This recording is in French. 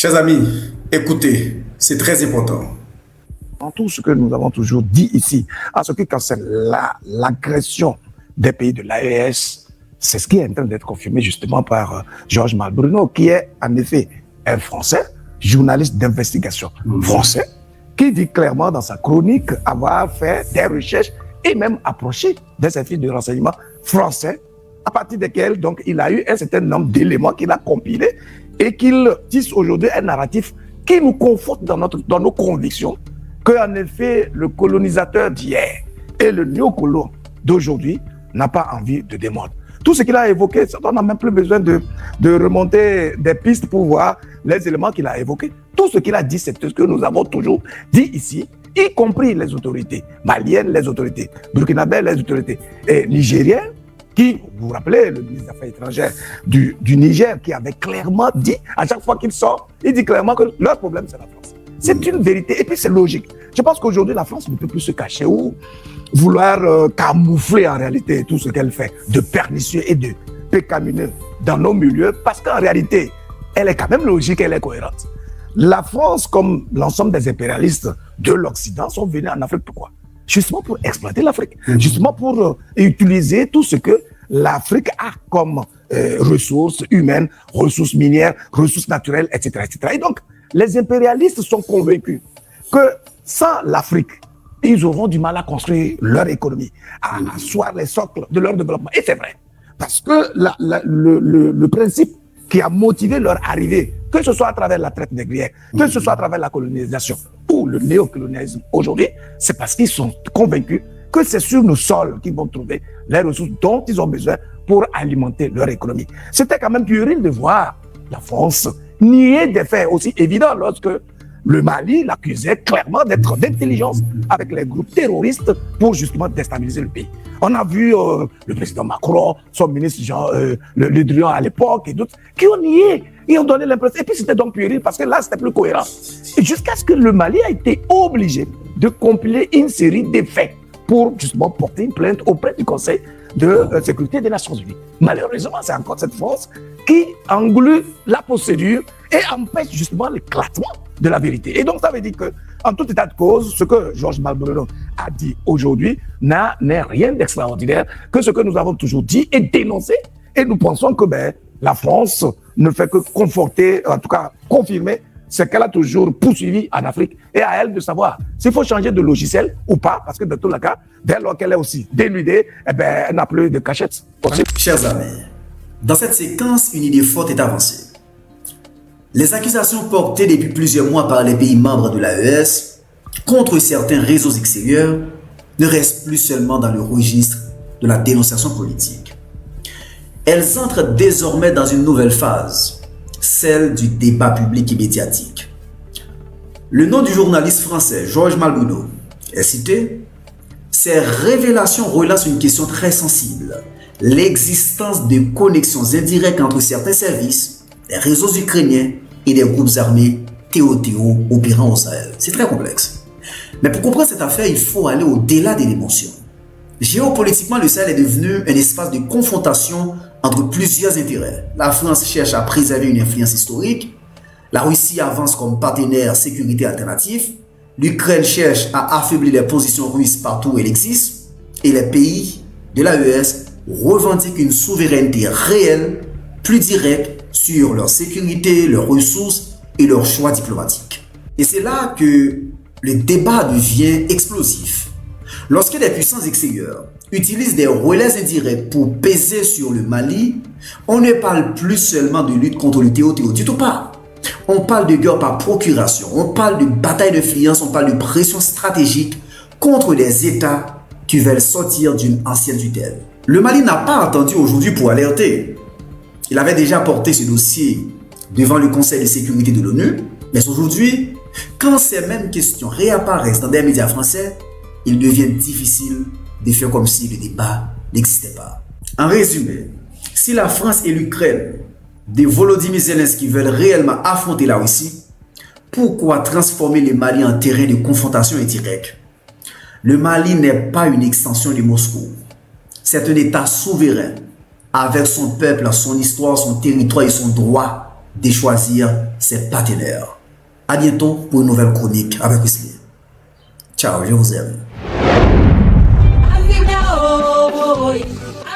Chers amis, écoutez, c'est très important. Dans tout ce que nous avons toujours dit ici, en ce qui concerne l'agression des pays de l'AES, c'est ce qui est en train d'être confirmé justement par Georges Malbruno, qui est en effet un Français, journaliste d'investigation français, qui dit clairement dans sa chronique avoir fait des recherches et même approché des services de renseignement français, à partir desquels donc, il a eu un certain nombre d'éléments qu'il a compilés et qu'il tisse aujourd'hui un narratif qui nous conforte dans nos convictions qu'en effet, le colonisateur d'hier et le néocolon d'aujourd'hui n'a pas envie de démordre. Tout ce qu'il a évoqué, on n'a même plus besoin de remonter des pistes pour voir les éléments qu'il a évoqués. Tout ce qu'il a dit, c'est ce que nous avons toujours dit ici, y compris les autorités maliennes, les autorités burkinabées, les autorités nigériennes, qui, vous vous rappelez, le ministre des Affaires étrangères du Niger, qui avait clairement dit, à chaque fois qu'il sort, il dit clairement que leur problème, c'est la France. C'est une vérité, et puis c'est logique. Je pense qu'aujourd'hui, la France ne peut plus se cacher ou vouloir camoufler en réalité tout ce qu'elle fait de pernicieux et de pécamineux dans nos milieux, parce qu'en réalité, elle est quand même logique, elle est cohérente. La France, comme l'ensemble des impérialistes de l'Occident, sont venus en Afrique pourquoi? Justement pour exploiter l'Afrique, justement pour utiliser tout ce que l'Afrique a comme ressources humaines, ressources minières, ressources naturelles, etc., etc. Et donc, les impérialistes sont convaincus que sans l'Afrique, ils auront du mal à construire leur économie, à asseoir les socles de leur développement. Et c'est vrai, parce que le principe qui a motivé leur arrivée, que ce soit à travers la traite négrière, que ce soit à travers la colonisation ou le néocolonialisme aujourd'hui, c'est parce qu'ils sont convaincus que c'est sur nos sols qu'ils vont trouver les ressources dont ils ont besoin pour alimenter leur économie. C'était quand même puéril de voir la France nier des faits aussi évidents lorsque le Mali l'accusait clairement d'être d'intelligence avec les groupes terroristes pour justement déstabiliser le pays. On a vu le président Macron, son ministre Le Drian à l'époque et d'autres qui ont nié et ont donné l'impression. Et puis c'était donc puéril parce que là c'était plus cohérent. Et jusqu'à ce que le Mali a été obligé de compiler une série de faits pour justement porter une plainte auprès du Conseil de sécurité des Nations Unies. Malheureusement, c'est encore cette France qui engloue la procédure et empêche justement l'éclatement de la vérité. Et donc, ça veut dire que, en tout état de cause, ce que Georges Malbruno a dit aujourd'hui n'est rien d'extraordinaire que ce que nous avons toujours dit et dénoncé. Et nous pensons que la France ne fait que conforter, en tout cas confirmer, ce qu'elle a toujours poursuivi en Afrique. Et à elle de savoir s'il faut changer de logiciel ou pas, parce que dans tous les cas, dès lors qu'elle est aussi dénudée, elle n'a plus de cachette. Chers amis, dans cette séquence, une idée forte est avancée. Les accusations portées depuis plusieurs mois par les pays membres de l'AES contre certains réseaux extérieurs ne restent plus seulement dans le registre de la dénonciation politique. Elles entrent désormais dans une nouvelle phase, celle du débat public et médiatique. Le nom du journaliste français Georges Malbruno est cité. Ces révélations relancent une question très sensible, l'existence de connexions indirectes entre certains services, des réseaux ukrainiens et des groupes armés TOTO opérant au Sahel. C'est très complexe. Mais pour comprendre cette affaire, il faut aller au-delà des émotions. Géopolitiquement, le Sahel est devenu un espace de confrontation entre plusieurs intérêts. La France cherche à préserver une influence historique, la Russie avance comme partenaire sécurité alternatif, l'Ukraine cherche à affaiblir les positions russes partout où elle existe, et les pays de l'AES revendiquent une souveraineté réelle, plus directe sur leur sécurité, leurs ressources et leurs choix diplomatiques. Et c'est là que le débat devient explosif. Lorsque des puissances extérieures utilisent des relais indirects pour peser sur le Mali, on ne parle plus seulement de lutte contre le TOTO, du tout pas. On parle de guerre par procuration, on parle de bataille d'influence, on parle de pression stratégique contre des États qui veulent sortir d'une ancienne tutelle. Le Mali n'a pas attendu aujourd'hui pour alerter. Il avait déjà porté ce dossier devant le Conseil de sécurité de l'ONU, mais aujourd'hui, quand ces mêmes questions réapparaissent dans des médias français, il devient difficile de faire comme si le débat n'existait pas. En résumé, si la France et l'Ukraine de Volodymyr Zelensky veulent réellement affronter la Russie, pourquoi transformer le Mali en terrain de confrontation indirecte? Le Mali n'est pas une extension de Moscou. C'est un État souverain, avec son peuple, son histoire, son territoire et son droit de choisir ses partenaires. À bientôt pour une nouvelle chronique avec Wesley. Ciao, je vous aime.